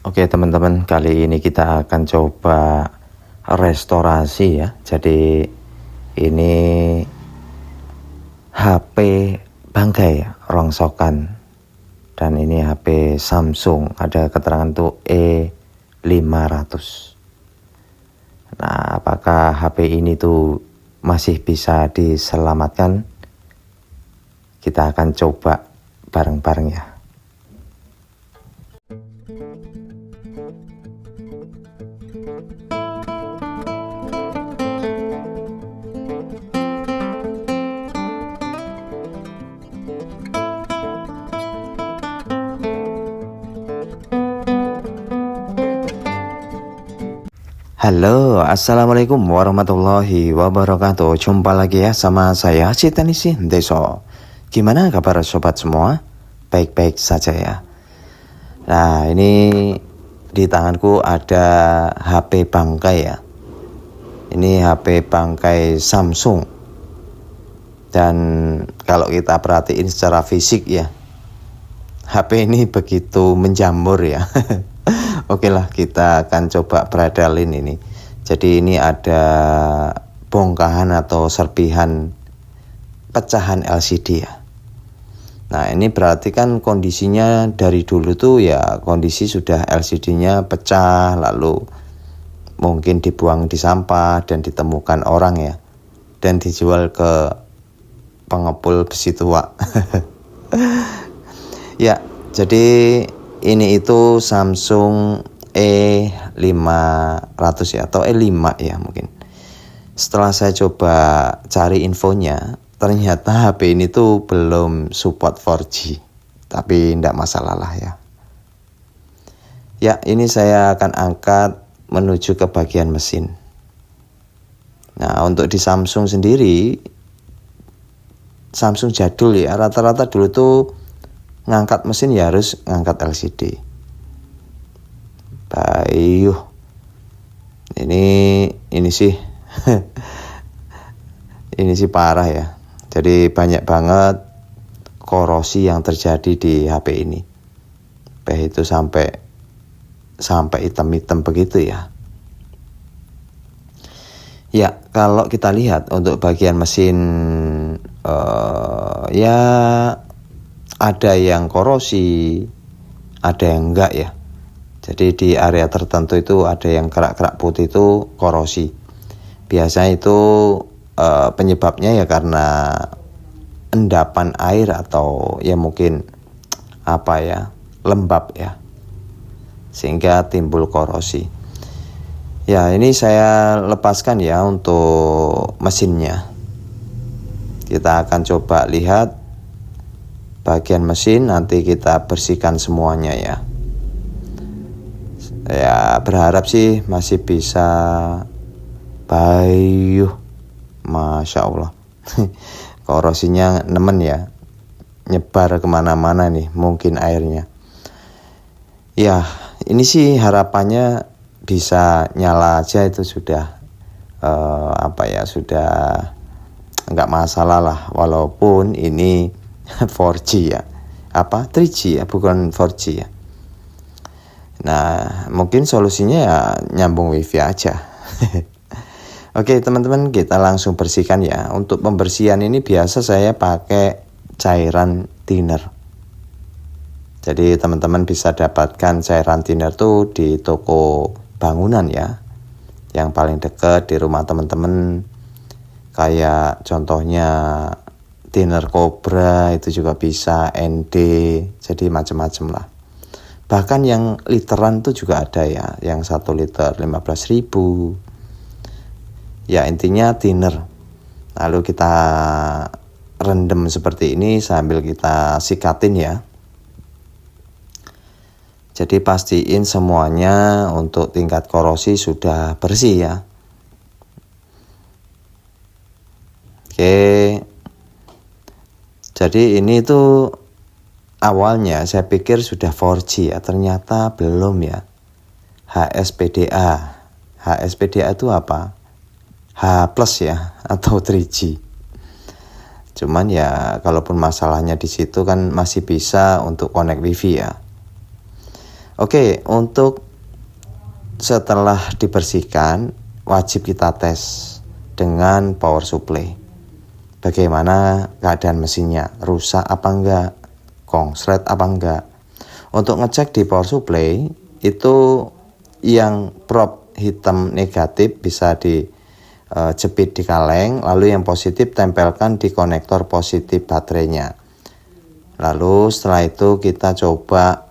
Oke teman-teman, kali ini kita akan coba restorasi ya. Jadi ini HP bangkai rongsokan, dan ini HP Samsung, ada keterangan tuh E500. Nah, apakah HP ini tuh masih bisa diselamatkan? Kita akan coba bareng-bareng ya. Halo, assalamualaikum warahmatullahi wabarakatuh. Jumpa lagi ya sama saya Citanisi Deso. Gimana kabar sobat semua? Baik-baik saja ya. Nah, ini di tanganku ada HP bangkai ya. Ini HP bangkai Samsung. Dan kalau kita perhatiin secara fisik ya, HP ini begitu menjamur ya. Oke lah, kita akan coba beradalin ini. Jadi ini ada bongkahan atau serpihan pecahan LCD ya. Nah, ini berarti kan kondisinya dari dulu tuh ya kondisi sudah LCD-nya pecah, lalu mungkin dibuang di sampah dan ditemukan orang ya, dan dijual ke pengepul besi tua. Ya, jadi ini itu Samsung E500 ya, atau E5 ya mungkin. Setelah saya coba cari infonya, ternyata HP ini tuh belum support 4G. Tapi tidak masalah lah ya. Ya, ini saya akan angkat menuju ke bagian mesin. Nah, untuk di Samsung sendiri, Samsung jadul ya, rata-rata dulu tuh ngangkat mesin ya harus ngangkat LCD. Baik, ini sih ini sih parah ya. Jadi banyak banget korosi yang terjadi di HP ini. Itu sampai hitam-hitam begitu ya. Ya, kalau kita lihat untuk bagian mesin ya ada yang korosi, ada yang enggak ya. Jadi di area tertentu itu ada yang kerak-kerak putih itu korosi. Biasanya itu penyebabnya ya karena endapan air atau ya mungkin lembab ya, sehingga timbul korosi. Ya, ini saya lepaskan ya untuk mesinnya. Kita akan coba lihat bagian mesin, nanti kita bersihkan semuanya ya. Ya, berharap sih masih bisa. Bayu, Masya Allah. Korosinya nemen ya, nyebar kemana-mana nih mungkin airnya. Ya, ini sih harapannya bisa nyala aja, itu sudah sudah nggak masalah lah. Walaupun ini 4G ya, 3G ya, bukan 4G ya. Nah, mungkin solusinya ya nyambung wifi aja. Oke teman-teman, kita langsung bersihkan ya. Untuk pembersihan ini biasa saya pakai cairan thinner. Jadi teman-teman bisa dapatkan cairan thinner tuh di toko bangunan ya, yang paling dekat di rumah teman-teman. Kayak contohnya thinner Cobra itu juga bisa, ND, jadi macam-macam lah. Bahkan yang literan tuh juga ada ya, yang 1 liter 15.000. Ya, intinya thinner. Lalu kita rendam seperti ini sambil kita sikatin ya. Jadi pastiin semuanya untuk tingkat korosi sudah bersih ya. Oke. Jadi ini tuh awalnya saya pikir sudah 4G ya, ternyata belum ya. HSPDA. HSPDA itu apa? H+ ya, atau 3G. Cuman ya kalaupun masalahnya di situ kan masih bisa untuk connect wifi ya. Oke, untuk setelah dibersihkan wajib kita tes dengan power supply. Bagaimana keadaan mesinnya, rusak apa enggak, konslet apa enggak. Untuk ngecek di power supply itu yang prop hitam negatif bisa dijepit di kaleng, lalu yang positif tempelkan di konektor positif baterainya. Lalu setelah itu kita coba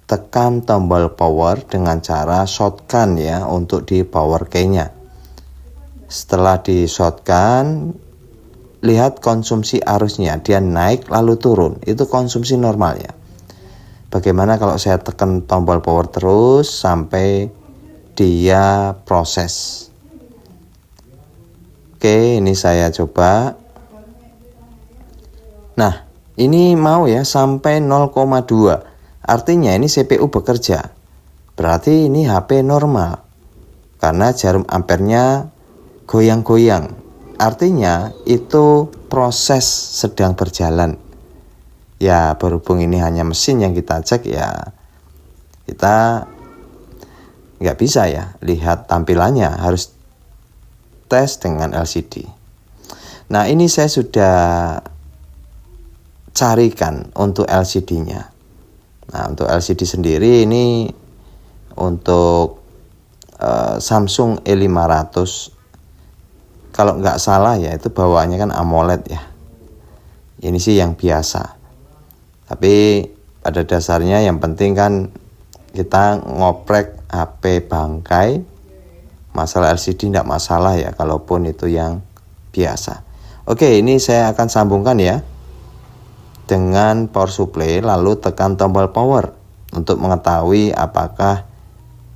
tekan tombol power dengan cara shotgun ya untuk di power key-nya. Setelah di shotgun, lihat konsumsi arusnya, dia naik lalu turun, itu konsumsi normal ya. Bagaimana kalau saya tekan tombol power terus sampai dia proses. Oke, ini saya coba. Nah, ini mau ya sampai 0,2. Artinya ini CPU bekerja. Berarti ini HP normal. Karena jarum ampernya goyang-goyang. Artinya itu proses sedang berjalan. Ya berhubung ini hanya mesin yang kita cek ya, kita nggak bisa ya lihat tampilannya, harus tes dengan LCD. Nah ini saya sudah carikan untuk LCD-nya. Nah untuk LCD sendiri ini untuk Samsung A500. Kalau nggak salah ya itu bawaannya kan AMOLED ya. Ini sih yang biasa. Tapi pada dasarnya yang penting kan kita ngoprek HP bangkai. Masalah LCD nggak masalah ya kalaupun itu yang biasa. Oke, ini saya akan sambungkan ya dengan power supply, lalu tekan tombol power untuk mengetahui apakah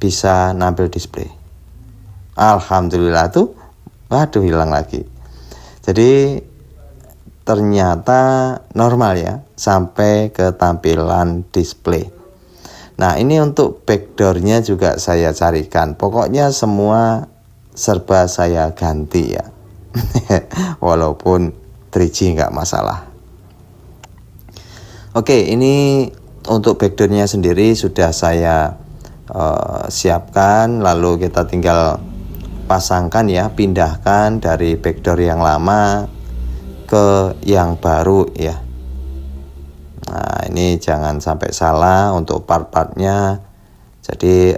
bisa nampil display. Alhamdulillah tuh. Waduh, hilang lagi. Jadi ternyata normal ya sampai ke tampilan display. Nah ini untuk backdoornya juga saya carikan. Pokoknya semua serba saya ganti ya. Walaupun 3G nggak masalah. Oke, ini untuk backdoornya sendiri sudah saya siapkan. Lalu kita tinggal pasangkan ya, pindahkan dari backdoor yang lama ke yang baru ya. Nah ini jangan sampai salah untuk part-partnya. Jadi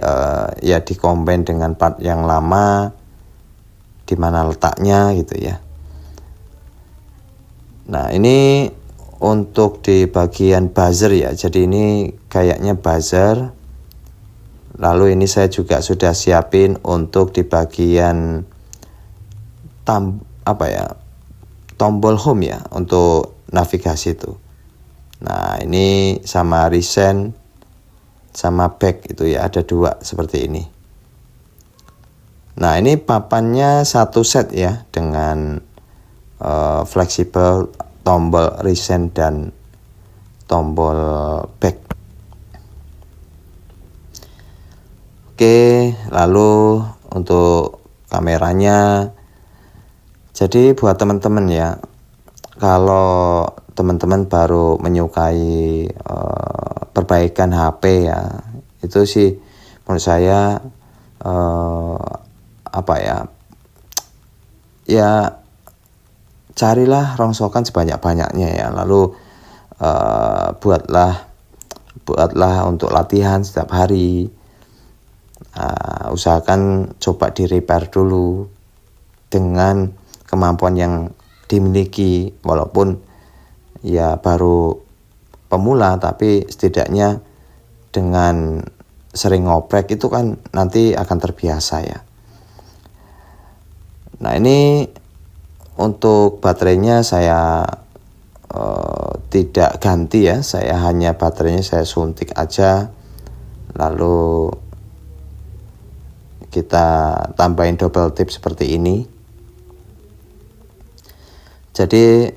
ya dikombin dengan part yang lama, di mana letaknya gitu ya. Nah ini untuk di bagian buzzer ya. Jadi ini kayaknya buzzer. Lalu ini saya juga sudah siapin untuk di bagian tombol home ya untuk navigasi itu. Nah ini sama recent sama back itu ya, ada dua seperti ini. Nah ini papannya satu set ya dengan fleksibel tombol recent dan tombol back. Oke, lalu untuk kameranya, jadi buat teman-teman ya, kalau teman-teman baru menyukai perbaikan HP ya, itu sih menurut saya ya carilah rongsokan sebanyak-banyaknya ya, lalu buatlah untuk latihan setiap hari. Usahakan coba di repair dulu dengan kemampuan yang dimiliki, walaupun ya baru pemula, tapi setidaknya dengan sering ngoprek itu kan nanti akan terbiasa ya. Nah ini untuk baterainya saya tidak ganti ya, saya hanya baterainya saya suntik aja, lalu kita tambahin double tip seperti ini. Jadi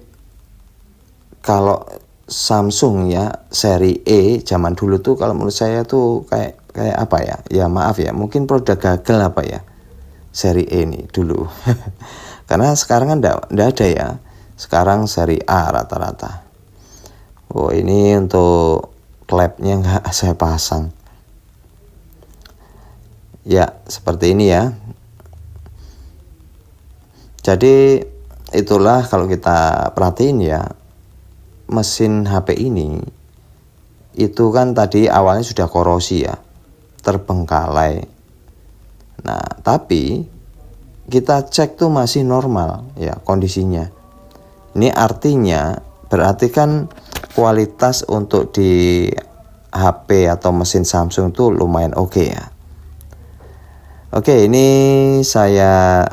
kalau Samsung ya seri E zaman dulu tuh kalau menurut saya tuh kayak apa ya? Ya maaf ya, mungkin produk gagal apa ya seri E ini dulu. Karena sekarang kan enggak ada ya. Sekarang seri A rata-rata. Oh ini untuk klepnya nggak saya pasang. Ya, seperti ini ya. Jadi itulah kalau kita perhatiin ya, mesin HP ini itu kan tadi awalnya sudah korosi ya, terbengkalai. Nah, tapi kita cek tuh masih normal ya kondisinya. Ini artinya berarti kan kualitas untuk di HP atau mesin Samsung tuh lumayan oke ya. Oke, ini saya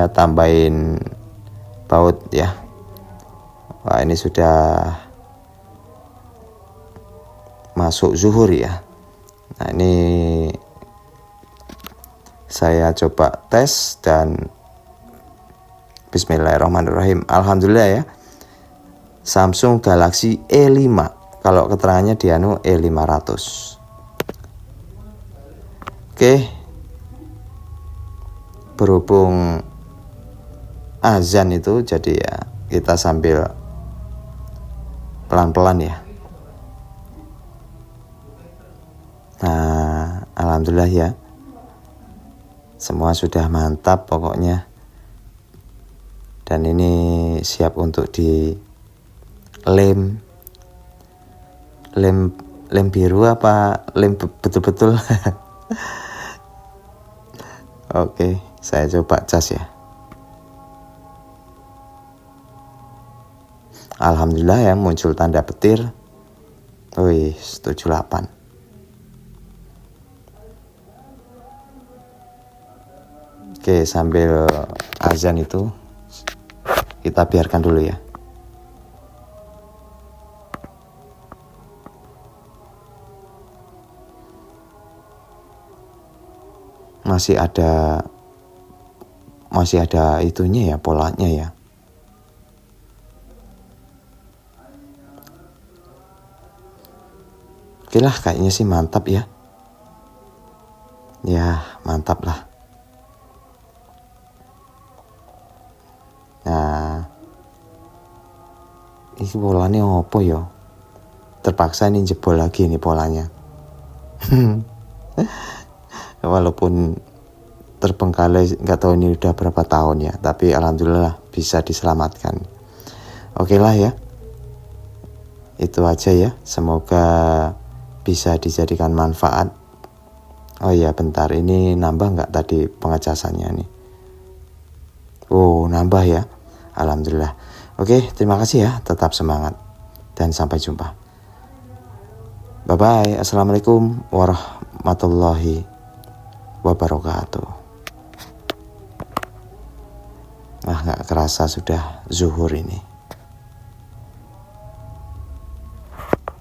tambahin baut ya. Wah, ini sudah masuk zuhur ya. Nah, ini saya coba tes dan bismillahirrahmanirrahim. Alhamdulillah ya. Samsung Galaxy E5. Kalau keterangannya di E500. Oke. Berhubung azan itu jadi ya kita sambil pelan-pelan ya. Nah, alhamdulillah ya. Semua sudah mantap pokoknya. Dan ini siap untuk di lem biru apa lem betul-betul. Oke, saya coba cas ya. Alhamdulillah ya, muncul tanda petir. Wih, 78. Oke, sambil azan itu kita biarkan dulu ya. Masih ada itunya ya, polanya ya. Oke lah, kayaknya sih mantap ya. Ya, mantap lah. Nah, ini polanya apa ya? Terpaksa ini jebol lagi nih polanya. Walaupun terbengkalai, nggak tahu ini udah berapa tahun ya, tapi alhamdulillah bisa diselamatkan. Oke lah ya, itu aja ya, semoga bisa dijadikan manfaat. Oh iya, bentar, ini nambah nggak tadi pengecasannya nih? Oh, nambah ya, alhamdulillah. Oke, terima kasih ya, tetap semangat dan sampai jumpa. Bye bye. Assalamualaikum warahmatullahi wabarakatuh. Nggak kerasa sudah zuhur ini.